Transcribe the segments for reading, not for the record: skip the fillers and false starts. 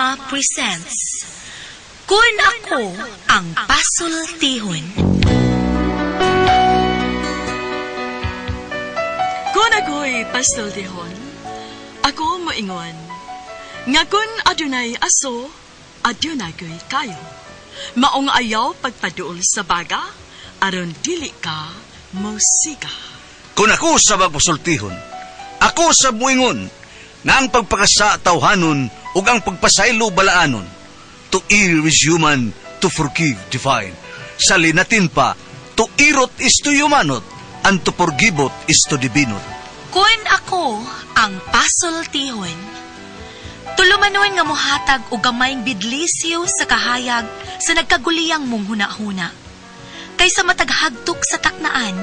Drama presents Kun Ako Ang Pasultihon. Kun ako'y pasultihon, ako moingon. Nga kun adunay aso, adunay ko'y kayo. Maong ayaw pagpaduol sa baga, aron dili ka musika. Kung ako sa magpasultihon, ako sa muingon, na ang pagpakasa tawhanon ug ang pagpasaylo balaanon. To err is human, to forgive divine. Sa linatin pa, to irot is to humanot, and to forgivot is to divinot. Kun Ako Ang Pasultihon. Tulumanon nga mohatag og gamayng bidlisyo sa kahayag sa nagkaguliyang mong hunahuna. Kaysa mataghagtok sa taknaan,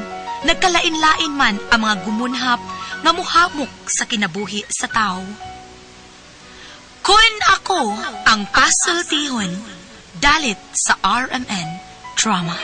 nagkalain-lain man ang mga gumunhap nga muhamok sa kinabuhi sa tao. Kun Ako Ang Pasultihon, dalit sa RMN Drama.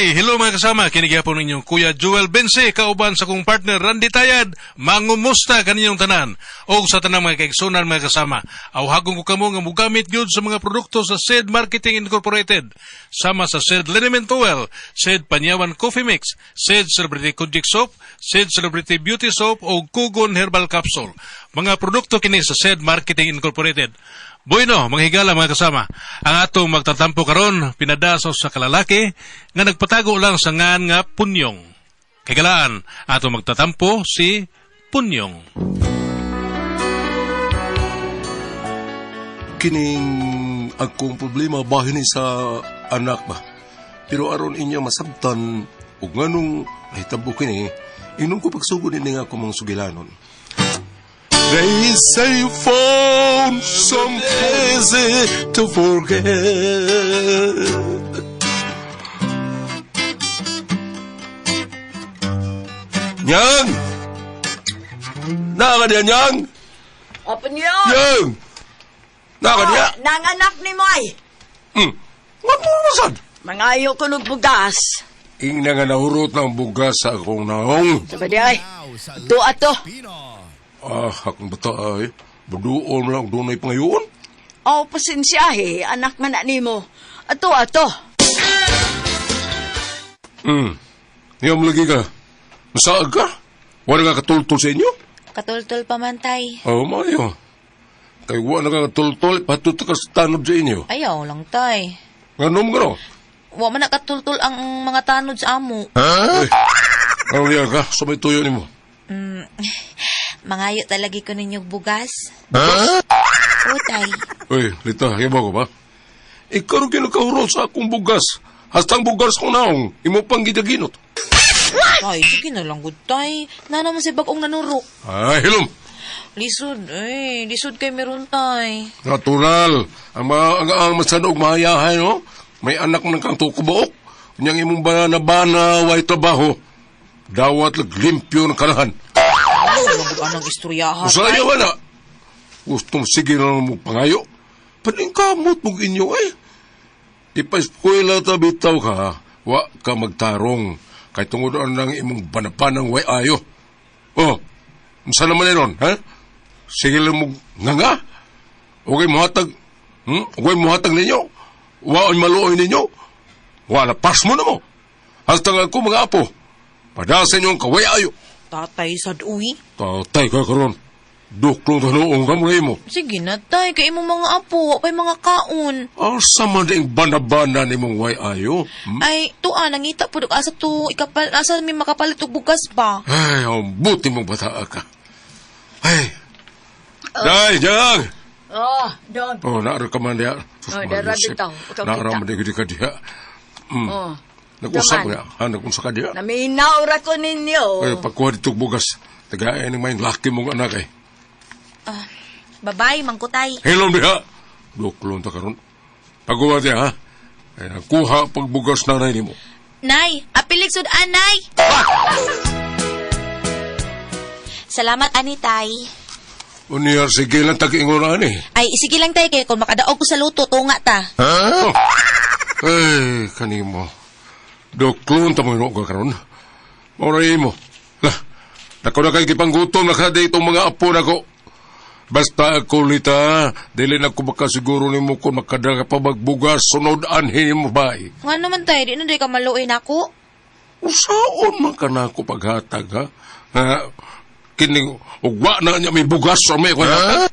Hello mga kasama, kinigapon ninyong Kuya Joel Bense, kauban sa kong partner Randy Tayad, mangumusta kaninyong tanan. O sa tanang mga kaigsunan mga kasama, awhagong ko kamo nga mugamit gyud sa mga produkto sa SED Marketing Incorporated. Sama sa SED Liniment Oil, SED Panyawan Coffee Mix, SED Celebrity Kojic Soap, SED Celebrity Beauty Soap o Kugon Herbal Capsule. Mga produkto kini sa SED Marketing Incorporated. Bueno, mga higala mga kasama, ang atong magtatampo karon pinadaso sa kalalaki nga nagpatago lang sa ngan nga Punyong. Higalaan, atong magtatampo si Punyong. Kining akong problema bahin sa anak ba. Pero aron inya masabtan ug nganong nahitabo kini, inon ko pagsugod ini nga akong mga sugilanon. They say you found some easy to forget. Nyang! Naka diya, Nyang! Apa niyo? Nyang! Naka diya! Nanganak ni Moy. What mo masad? Mangayo ko ng bugas. Ing na nga nahurot ng bugas sa akong naong. Sabi di ay, ito ato. Akong bata ay, baduon lang doon ay pangayon. Oh, pasensyahe, anak nga na ni mo. Ato. Ngayong lagi ka. Masaag ka? Wala nga katultol sa inyo? Katultol pa man, tay. Mayo. Kaya wala nga katultol, patuto ka sa tanod sa inyo. Ayaw lang, tay. Nganom ka no? Wa man nakatultol ang mga tanod sa amo. Ha? Ano liyan ka? Sa may tuyo ni mo? Mangayo talagi ko ninyong bugas. Ha? O, tay. Uy, Lita, hiba ko ba? Ikaw rin kinakahurot sa akong bugas. Hastang bugas kong naong, imo pang gidaginot. Tay, sige na lang, good tay. Na naman si bagong nanuro. Ay, hilom. Lisod kay meron, tay. Natural. Ang masanog mahayahay, no? May anak ng kang tukubaok. Kanyang imong bana, way trabaho. Dawat limpyo ng kanahan. Anong istoryahan, Usaya wala. Gustong sige na mo pangayo. Paling kamot mong inyo ay. Ipa-eskwela bitaw ka, wa ka magtarong. Kahit tungod ang imong banapanang way ayo. Oh, saan naman yun, ha? Sige lang mo nga. Okay muhatag. Okay muhatag ninyo. Wa ang maluoy ninyo. Wala pas mo na mo. Hasta nga ako mga apo. Padasan yung kaway ayo. Tatay, sad uwi. Tatay ka karon. Duklong tanuong ka muna mo. Sige na, tay. Kay imong mga apo, kay mga kaon. Asa man ding banabana ni mong way ayo. Ay, tuan, nangita po asa to, asa may makapalit og bugas ba? Ay, ang buti mong bata ka. Ay. Day, Jang! Oh, Don. Oh, naara ka man diya. dara bitaw. Naara man diya ka diya. Oh. Nag-usap Daman. nga. Ha, nag-usap ka diya. Naminaw ra ko ninyo. Ay, pagkuha dito bugas. Tagayan ng may laki mong anak eh. Babay, mangkutay. Hilom diha. Duklong ta karon. Pagkuha diya, ha? Ay, nagkuha pagbugas na rin mo. Nay, apilig sud anay. Salamat, anitay. Uniyar, sige lang tag-inguran eh. Ay, sige lang tay, kaya kung makadaog ko sa luto, tunga ta. Ha? Ay, kanimo. Doklon tamang ka karon. Maray mo. Lah, nako na kay gipanggutom na kada itong mga apo nako. Basta ako lita, dili na ko makasiguro nimo kung makadaga pa magbugas sunod anhi mo bay. Nga naman tayo, di na di ka maluin ako. Usaon man ka na ako paghatag ha? Kining ugwa na niya may bugas o may kuna.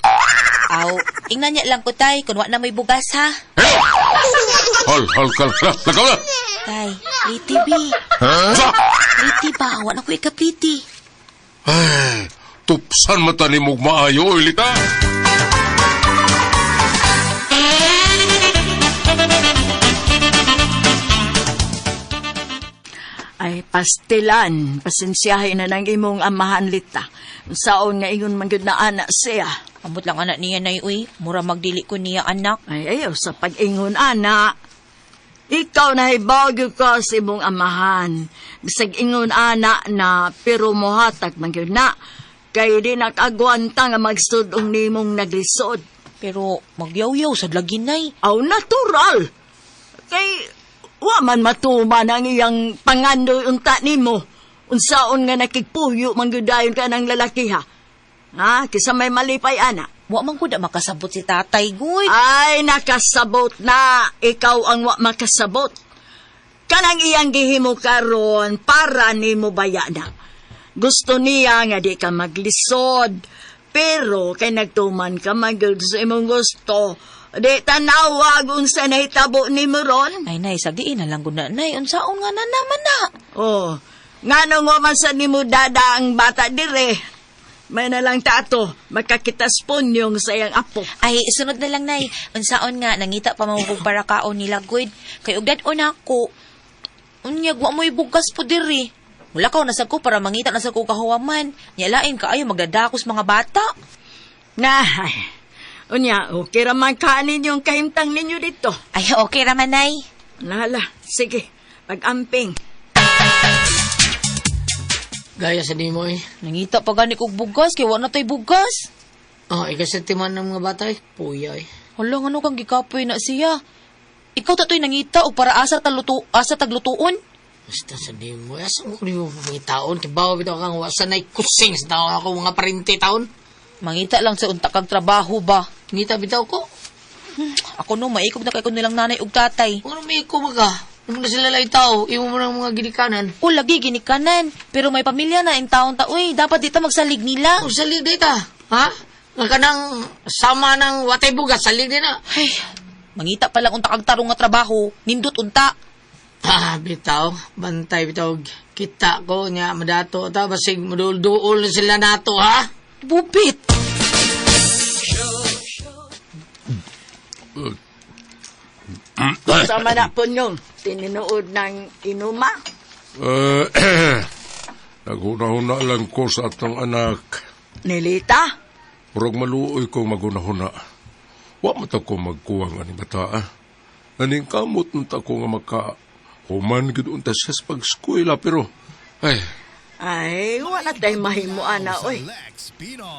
Aw, ingnan niya lang ko tay, kung wa na may bugas ha. Hal, lakaw na. Tay, pretty B. Sa! Pretty ba? Wa na ko ika-pretty. Ay, tupsan mata ni mong maayo, ilita. Ay, pastilan. Pasensyahin na ng imong amahan lita. Saon nga ingon man gyud na anak siya. Ambot lang anak niya na uy. Mura magdili ko niya anak. Ay, ayaw sa pag-ingon anak. Ikaw na hibagyo ka sa imong amahan. Bisag ingon anak na pero mohatag man gyud na. Kay di nakagwanta nga magsudong nimong naglisod. Pero magyaw-yaw sa laginay. Aw, natural. Kay wa man matuman ang iyang pangandoy unta nimo. Unsaon nga nakigpuyo manggudayon ka ng lalaki ha. Ha? Kisa may malipay ana. Wa man ko da makasabot si tatay, guy. Ay, nakasabot na. Ikaw ang wa makasabot. Kanang iyang gihimo karon para nimo bayana. Gusto niya nga di ka maglisod. Pero kay nagtuman ka magud sa imong gusto. Di tanawag unsa nahitabo ni mo ron. Ay, nay, sagdiin na lang ko na, nay. Unsaon nga na naman na. Oh, ngano nga man sa nimo dada ang bata dire. May na lang tato, makakitas ponyong sa iyang apo. Ay, sunod na lang, nay. Unsaon nga, nangita pa mamubog para kaon nila, guid. Kay ugdan una ko. Unyag, wa mo'y bugas po diri. Wala ka nasag ko para mangita nasag ko kahuwaman. Nyalain ka ayo magdadakos mga bata. Nah, unya, okay raman kanin yung kahimtang ninyo dito. Ay, okay raman, nay. Nala, sige, pag-amping. Gaya sa di mo eh. Nangita pa gani kog bugas, kay wa na tay bugas. Ikasentiman ng mga bata eh. Puya eh. Hala, ano kang gikapoy na siya? Ikaw tatoy nangita o para asa taglutuon? Basta sa di mo. Asa mo kung mga taon. Kibawa bitaw kang wasanay kusing sa taon ako mga parinti taon. Mangita lang sa unta kag trabaho ba? Ngita bitaw ko. Ako no, maikog na kay ko nilang nanay ug tatay. Ano may iko maga? Ano na sila lang tao? Imo mo ng mga ginikanan. O, lagi ginikanan. Pero may pamilya na in taon ta. Uy, dapat dito magsalig nila. Kung salig dita, ha? Nga ka nang sama ng watay bugas, salig din na. Ay, mangita pa lang unta kag tarong nga trabaho. Nindot unta. Bitaw. Bantay bitaw. Kita ko niya madato. Basig madul-duol na sila nato, ha? Bubit. Sama na po nyong tininood ng inuma. Naguna-huna lang ko sa atong anak. Nilita? Murag maluoy ko maguna-huna. Wa mata ko magkuwang ani bata. Aning kamot nta ko nga makahuman gid unta sa pag-eskwela pero Ay, wala tayo mahimo ana, oy.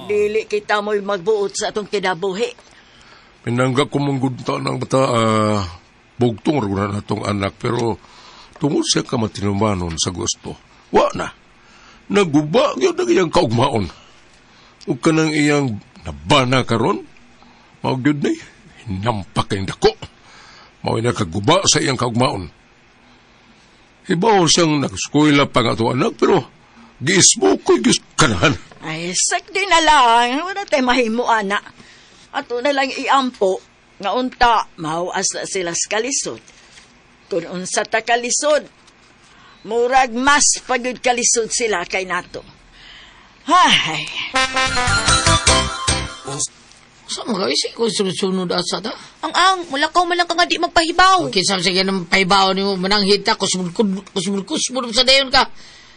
Dili kita mo'y magbuot sa atong kinabuhi. pinangga ko mong gunta ng bata. Bugtong rin na itong anak pero tungod siya ka matinumanon sa gusto. Wa na. Naguba yun ang iyang kaugmaon. Ug ka nang iyang nabana karon, maog yun na hinampak kayong dako. Mao na kaguba sa iyang kaugmaon. Ibaw siyang nag-eskwela pa nga itong anak pero giismo ko'y kanahan. Ay, sakdi na lang. Wala tayo mahimo ana. Ato na lang iampo. Nga unta, mahuas na sila sa kalisod. Kung unsa ta kalisod, murag mas pagod kalisod sila kay nato. Hay! Sa mga isip ko sunod asa ta? Ang, mulakaw man lang ka nga di magpahibaw. Okay, sabi sige ng paibaw ni mo, mananghit ka, kusmul sa dayon ka.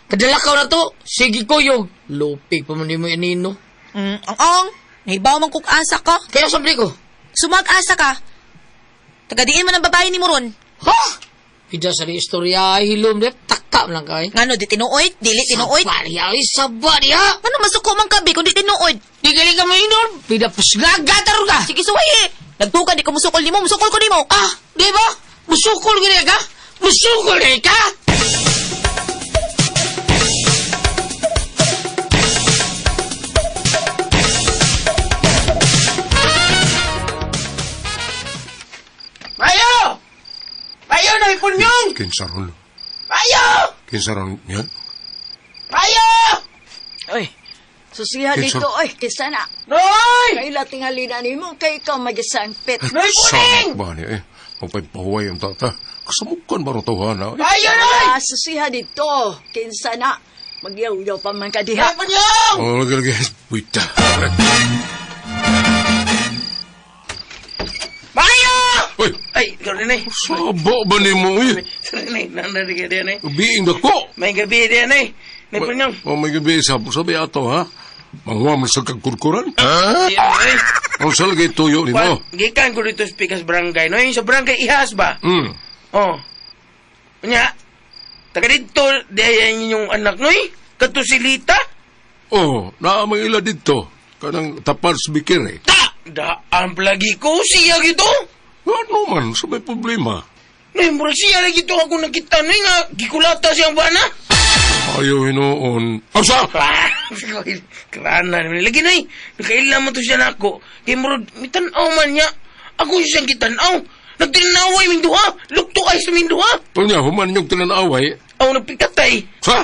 Kadalakaw na to, sige ko yung lupig pa man mo yanino. Ang, nahibaw man kung asa ka. Kaya sabi ko, Sumag-asa ka. Tagadiin man ang babae ni Moron. ha? Pidya sa istorya, hilom, takka lang kay. Ngano, di tinuoy? Dili tinuoy? Sabari, ay sabari ha? Ano masuko man kabi kung di tinuoy? Di galing ka mainom, pida pusgagatar ka. Sige, suwaye. Nagtukan, di ka musukol ni mo. Musukol ko ni mo. Ah, di ba? Musukol gini ka? Musukol gini ka? Kinsaron. Payo! Kinsaron niya? Payo! Oy, susiha Kinsa? dito, oy, kisa na. Noy! Kaila tingali na nimo, kay ikaw magisangpit. Noy, puning! Ba niya Magpapahuway ang tata. Kasamukan ba rin tawhana? Payo, Noy! Susiha dito, kinsa na. Magyaw-yaw pa man ka diha. Ay, Panyong! Oh, lagi. Wita. Payo! Uy, Ay, ikaw rin eh. saba ba ni mo eh? Sorry, nandari ka din eh. Biing na ko. May gabi din eh. May Panyong. Oh, may gabi sabi ato ha. Mangwa man sa kagkurkuran. Ayun, eh. Ang salagay tuyo ni mo. Gikan ko dito sa Pikas Barangay. No, yung sa Barangay Ihas ba? Oh. Kanya, taga dito, dayan yung anak, noy. Kato si Lita. Oh, naamang ila dito. Kanang tapar sa bikir eh. Daan lagi ko, siya gito. Ano man, sa may problema. Noy, mura siya lagi to ako nakita, noy nga, gikulata siyang bana. Ayaw hinoon. Asa? Kerana naman. Lagi noy, nakailan mo to siya na ako. Kaya mura, mitanaw man niya. Ako siyang kitanaw. Nagtinaway ming duha. Lukto ay sa ming duha. Tunya, human yung tinanaway. Ako nagpikatay. Sa?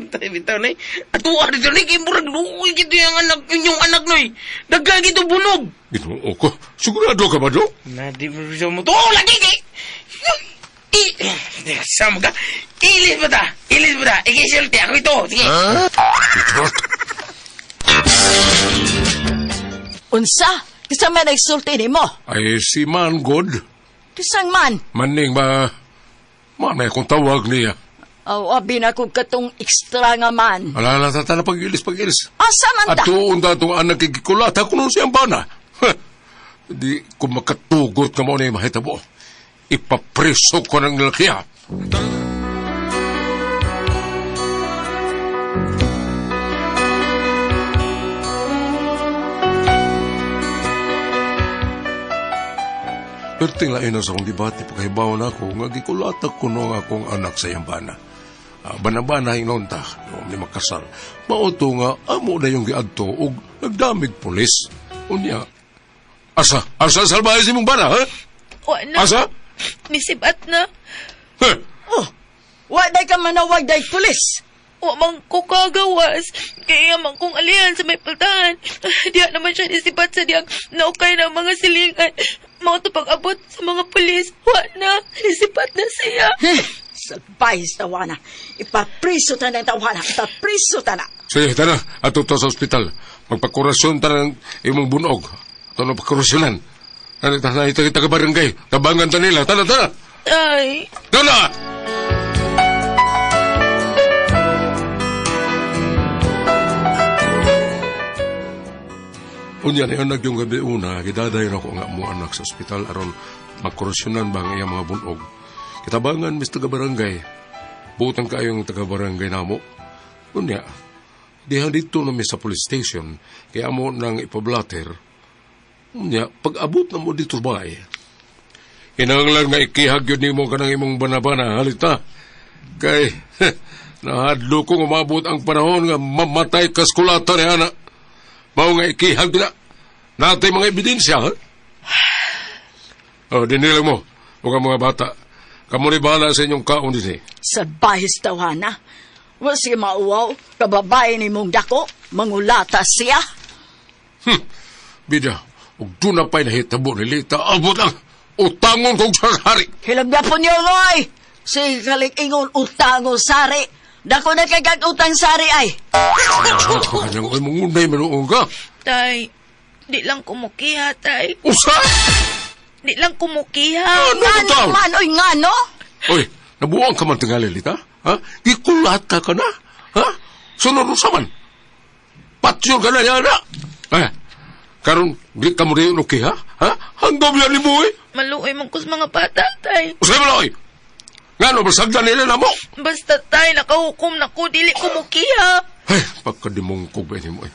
Tayo bitaw na Atuwa dito na kaya murag luoy gito yung anak noy. Daga gito bunog. Ginoo ko. Sigurado ka ba do? Nadi mo siya mo to. Oh, lagi kay. Sama ka. Ilis ba ta? Ikisulti ako ito. Sige. Unsa? Kisa man nagsulti nimo? Ay, si Man God. Kisang man? Maning ba? Manay kung tawag niya. Abi na kong katong ekstra nga man. Alala tata na pag-ilis. Asa man At ta? tuon datong anak kikikulata ko nung siyang bana. Di ko makatugot ka mo na yung mahitabo. Ipapreso ko ng lalakya. Perting lain na sa akong debate pagkahibaw na ako nga gikulatak ko nung akong anak sa yambana. Banabana hinonta, noong ni makasal. Mauto nga, amo na yung giadto o nagdamig pulis. Unya, asa salbahe si mong bana, ha? Wala. Asa? Nisibat na. Huh? Oh, waday ka manawag day pulis. Wa man ko kagawas. Kaya man kong alihan sa may paltahan. Diya naman siya nisibat sa diyang naukay ng mga silingan. Mga to pag-abot sa mga pulis. Wa na. Nisibat na siya. Salbahis tawana. Ipapriso ta ng tawana. Ipapriso ta na. Sige, tana, ato to sa ospital. Magpakurasyon ta ng imong bunog. Ito na pakurasyonan. Kita ka barangay. Tabangan ta nila. Tana. Ay. Tana! Unya na yun yung gabi una, gidadayon ako nga mo anak sa ospital aron magkorosyonan ba ang iyang mga bunog. Kitabangan, mis taga-barangay. Butang kayong taga-barangay na mo. Unya, dihan dito na sa police station, kaya mo nang ipablatter. Unya, pag-abot na mo dito ba Kinahanglan nga ikihag yun ni mo ka ng imong banabana, halita. Kay, nahadlo kong umabot ang panahon nga mamatay kaskulata ni anak. Mao nga ikihag na. Natay mga ebidensya, ha? Dinilang mo. Huwag mga bata. Kamu ni bahala sa inyong kaon din eh. Salbahis tawana. Wa si mauwaw. Kababae ni mong dako. Mangulata siya. Bida, huwag doon na pa'y nahitabo ni Lita. Abot ang utangon kong sari. Hilagda po niyo, Loy. Si kalig-ingon utangon sari. Dako na kagag utang sari ay. Kanyang ay mangunay manuong ka. Tay, di lang kumukiha, tay. Usa! Di lang kumukiha. Ano ba Ngano tao? man, oy ngano? Oy, nabuang ka man tingali, Lita? Ha? Gikulata ka na? Ha? Sunod sa man? Patsyon ka na yan, ha? Karon, di ka mo rin ukiha? Ha? Hanggang yan ni mo, eh. Maluoy man ko sa mga bata, tay. Usay mo, oy! Ngano, basagdan nila na mo? Basta tay, nakahukom na ko, dili kumukiha. Ay, pagkadimongkog ba mo, eh.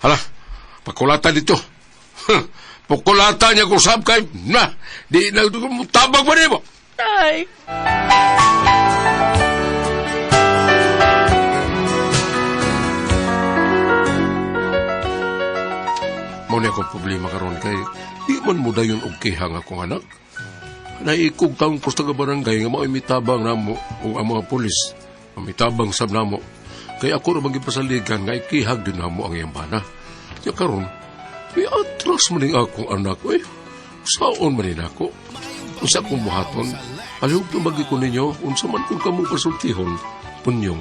Hala, pakulatan dito. Pakulatan niya kung sab kay, na, di na, tabag ba niya mo? Tay. Muna akong problema karon kay di man mo dayon og kihang akong anak. naikog taong ko sa barangay nga mga mitabang namo o ang mga pulis. Mitabang sab namo. Kaya ako na magipasaligan nga ikihag din namo ang iyang bana. Kaya karon, may atras maning akong anak. Saon manin ako? Usa kong buhaton, palihog na magi ko ninyo, unsa man kung kamo pasultihon, punyong.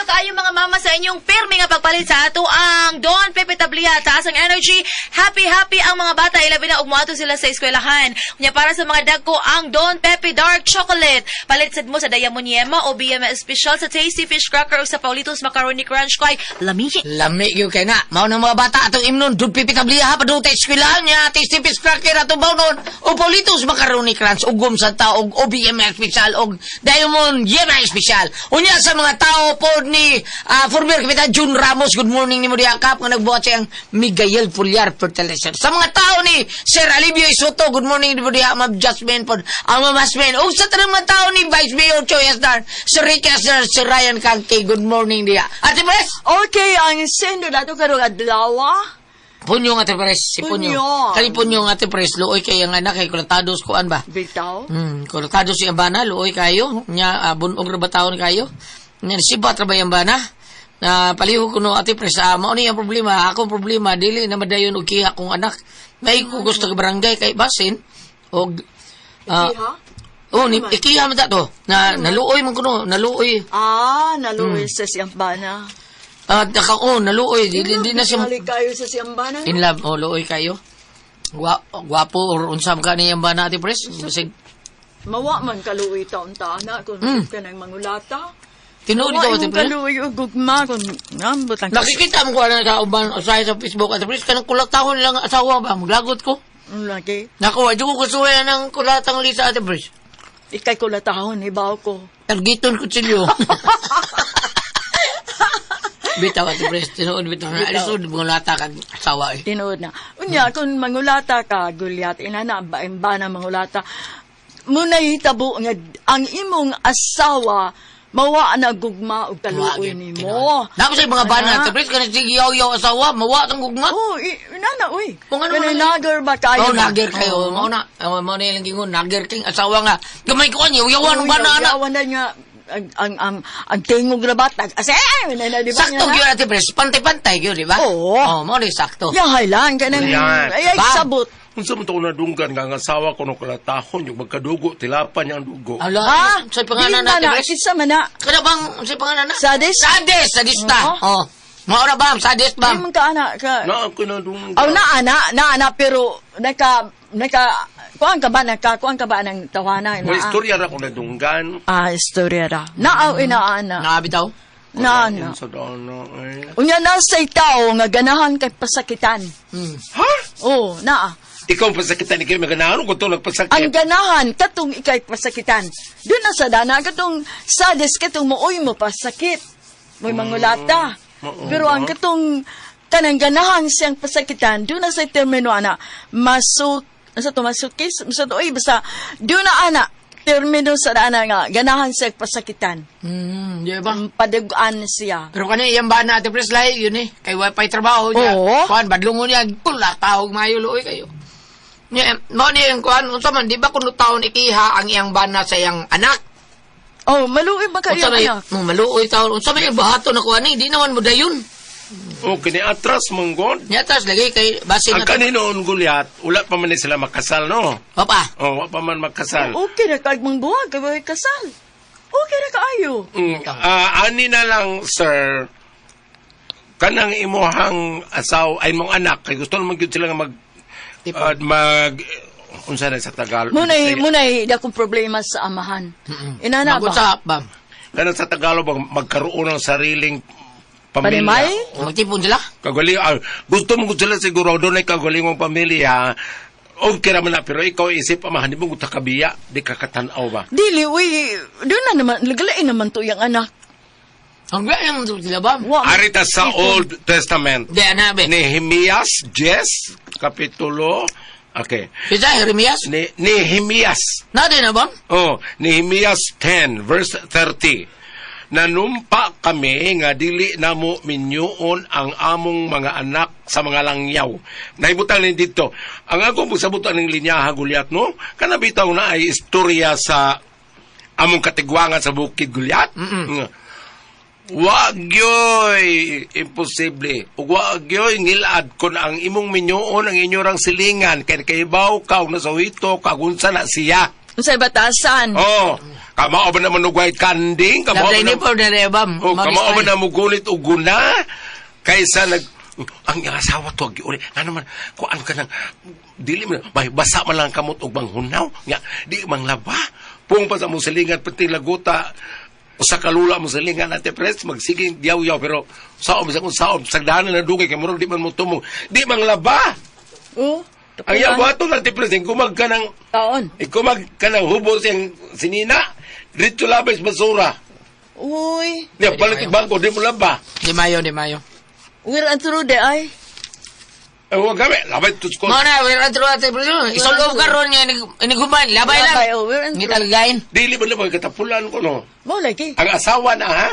Kayo mga mama sa inyong pirmi nga pagpalit sa ato ang Don Pepe Tablia, taas ang energy, happy ang mga bata, ilabi na umuato sila sa eskwelahan. Kunya para sa mga dagko ang Don Pepe Dark Chocolate, palit sad mo sa Diamond Yema o BMS Special sa Tasty Fish Cracker o sa Paulitos Macaroni Crunch kay lami yung kay na. Mao ng mga bata atong imnon Don Pepe Tablia ha padung ta eskwelahan niya, Tasty Fish Cracker ato bawnon o Paulitos Macaroni Crunch ug gum sa taog o BMS Special og Diamond Yema Special. Unya sa mga tao pod ni former Kapitan Jun Ramos, good morning ni mo diakap nga nagbuhat siyang Miguel Pulyar fertilizer. Sa mga tao ni Sir Alivio Isoto, good morning ni mo diakap Ma'am Jasmine pod ang mamasmen. O sa tanang mga tao ni Vice Mayor Choy Asdar, Sir Ricky Asdar, Sir Ryan Kanke, good morning dia. Ate Pres? Okay, ang sendo na ito karong adlaw. Punyong Ate Pres, si Punyong. Kali Punyong Ate Pres, luoy kay ang anak kay kulatados kuan ba? Bitaw? Kulatados si Abana, luoy kayo. Nya bunog ra ba taon kayo? Nya sibat ra ba yung bana? Na palihog ko no Ate Pres, mao ni ang problema, akong problema dili na madayon og kiha kong anak. May ko gusto ka barangay kay basin og ikiha man ta to. Naluoy man kuno, naluoy. Naluoy sa siyambana. Naluoy, di na siya. Halik kayo sa siyambana? In love, luoy kayo. Gwapo or unsam ka ni yambana Ate Pres? Basig mawa man kaluoy taon-taon na kung ka ng mangulata. Tinuod ka Ate Pres? Kaluoy o gugma kung butang. Nakikita mo ko na kauban usahay sa Facebook Ate Pres, kanang kulatahon lang asawa ba? Maglagot ko. Lagi. Naku, adyo ko kusuya ng kulatang Lisa Ate Pres. Ikay kulatahon, ibaw ko. Targiton ko silyo. Bitaw Ate Pres, tinuod bitaw. Alisod, mangulata kag asawa eh. Tinuod na. Unya, kung mangulata ka, gulyat, inana, ba na mangulata, muna hitabo nga, ang imong asawa, mawa na gugma o kaluoy ni mo. Dapat sa mga bana, Ate Pres, kanang sigiyaw-yaw asawa, mawa tang gugma. Inana, uy. Kung ano kanang nager ba kayo? Nager kayo. Mao na yung gingon, nager king asawa nga. Gamay ko kanyo, yawan ng bana na. Yawan na nga. Ang tingog na batag. Sakto yun Ate Pres, pantay-pantay yun, di ba? Oo. Mo ni sakto. Yahay lang, kanang ay sabot. Unsa man to na dunggan nga ang asawa ko no kulatahon yung magkadugo, tilapan niya ang dugo. Ala, sa pangalan na Ate Pres? Kinsa man na? Kada bang, sa pangalan na? Sadis? Sadista. Maura bam, sadist bam. Ay, mong ka-ana ka. Na ako na dunggan. Naana, pero kuhaan ka ba ng tawanan? May istorya ra ko na dunggan. Istorya ra. Naaw inaana. Nakabitaw? Naana. Sa dana ay. Unya na sa itaw nga ganahan kay pasakitan. Ha? Oo, naa. Ikaw pasakitan ni kayo maganahan ko to nagpasakit. Ang ganahan katong ikay pasakitan. Doon na sa dana katong sadis katong mooy mo pasakit. Mo'y mangulata. Pero ang katong kanang ganahan siyang pasakitan, doon na sa termino ana masukis, basta doon na ana termino sa dana nga ganahan siyang pasakitan. Di ba? Padaguan siya. Pero kanina iyang ba na Ate Pres lahi, yun eh. Kay wifi trabaho niya. Oo. Kuhan, badlungo niya. Pula, tawag mayo luoy kayo. Mao ni yung kuhan, unsa man, di ba kung taon ikiha ang iyang bana sa iyang anak? Maluoy ba kayo anak? Maluoy taon. Unsa man yung bahato na kuhan eh, di naman mo dayon. Kini atras manggod. Nyatas lagi kay basin ang kaninoon gulyat, wala pa man sila makasal, no? Papa. Wala pa man makasal. Okay na kag mang buwag, kay kasal. Okay na kaayo. Ani na lang, sir, kanang imuhang asaw, ay mong anak, kay gusto naman yun sila nga unsa na sa Tagalog. Munay, akong problema sa amahan. Inana ba? Mag-usap, bam. Kanang sa Tagalog, magkaroon ng sariling pamilya. Panimay? Magtipon sila? Kagaling, gusto mo sila siguro, doon ay kagaling mong pamilya, okay naman na, pero ikaw isip, amahan, di mo kabiya, di kakatanaw ba? Dili, uy, doon na naman, lagalain naman to yung anak. Ang gaya mo sila ba? Arita sa Old Testament. Di, anabi. Nehemias 10, kapitulo. Okay. Kita, Jeremias? Nehemias. Natin na ba? Oh, Nehemias 10, verse 30. Nanumpa kami nga dili namo minyoon ang among mga anak sa mga langyaw. Naibutang ni dito. Ang akong sabutan ng linyaha Gulyat, no? Kanabitaw na ay istorya sa among katigwangan sa bukid Gulyat. Wag yoy imposible. Wag yoy ngilad kun ang imong minyoon ang inyorang silingan kay kaibaw ka na sa wito kagunsa na siya. Sa batasan. Oh, kamao ba naman og white canding? Kamao ba Labday ni naman? po na rebam. Oh, kamao ba na mo gunit og guna? Kaysa ang iyang asawa to agi uli. Ano man kuan ka nang dili man may basa man lang kamot og banghunaw. Nya di mang laba. Pung pa sa mo silingan pati laguta. Usa ka lula mo silingan ate pres magsiging diyaw-yaw pero saom sa kung saom sagdanan na dugay kay murag di man mo tumong. Di mang laba. Oh. Ang yawato ng tipres, kumag ka ng... Taon. Kumag ka ng hubos yung sinina, dito labas basura. Uy. Niya, balik yung bangko, di mo laba. Di mayo, di mayo. We're antro de ay. Huwag kami, labay tuskos. Mo na, we're antro ate bro. Isolve ka ron niya, iniguban. Labay lang. Labay, oh, we're antro. Hindi talagayin. Dili ba labay, katapulan ko, no? Mo lagi. Ang asawa na, ha?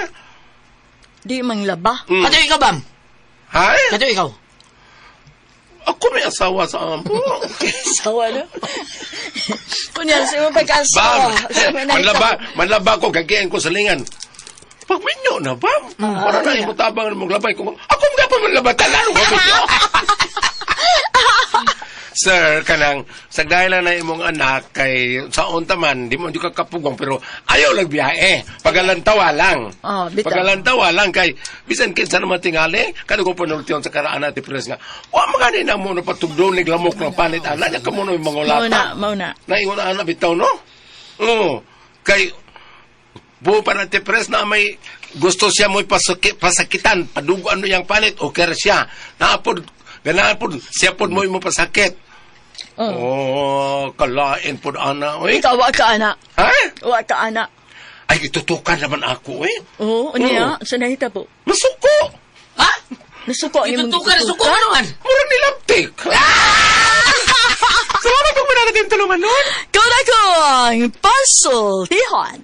Di mang laba. Mm. Kato ikaw, bam? Ha? Kato ikaw. Ako may asawa sa amo. Sawa na. Kunya, sa mo Bam, pagkasawa. manlaba ko, gagiyan ko sa lingan. Pagminyo na, bam. Para na yung mutabang na maglabay ko. Ako mga pa manlabatalan. Sir, kanang sagdahil lang na imong anak kay sa unta man, di mo di ka kapugong pero ayaw lang biyahe. Pagalantawa lang. Oh, bitaw. Pagalantawa lang kay bisan kinsa naman tingali, kano ko panultiyon sa karaan natin pres nga. Wa magani na mo na patugdon nig lamok ng panit ana nya kamo no mga lata. Mauna. Naingon ana bitaw no? Oo. Kay buo pa natin pres na may gusto siya mo'y pasakitan, paduguan mo yung panit, okay siya. Naapod, ganapod, siya pod mo'y mo pasakit. Oh, kalain pod ana, oy. Ikaw, wa ka ana. Ha? Wa ka ana. Ay, itutukan naman ako, eh. Oo, niya. Sa nahita po. Masuko! Ha? Nasuko ni mong Itutukan, nasuko ka naman. Murang nilaptik. Salamat kung mananatin tulungan nun. Kau na ko ang puzzle. Tihon.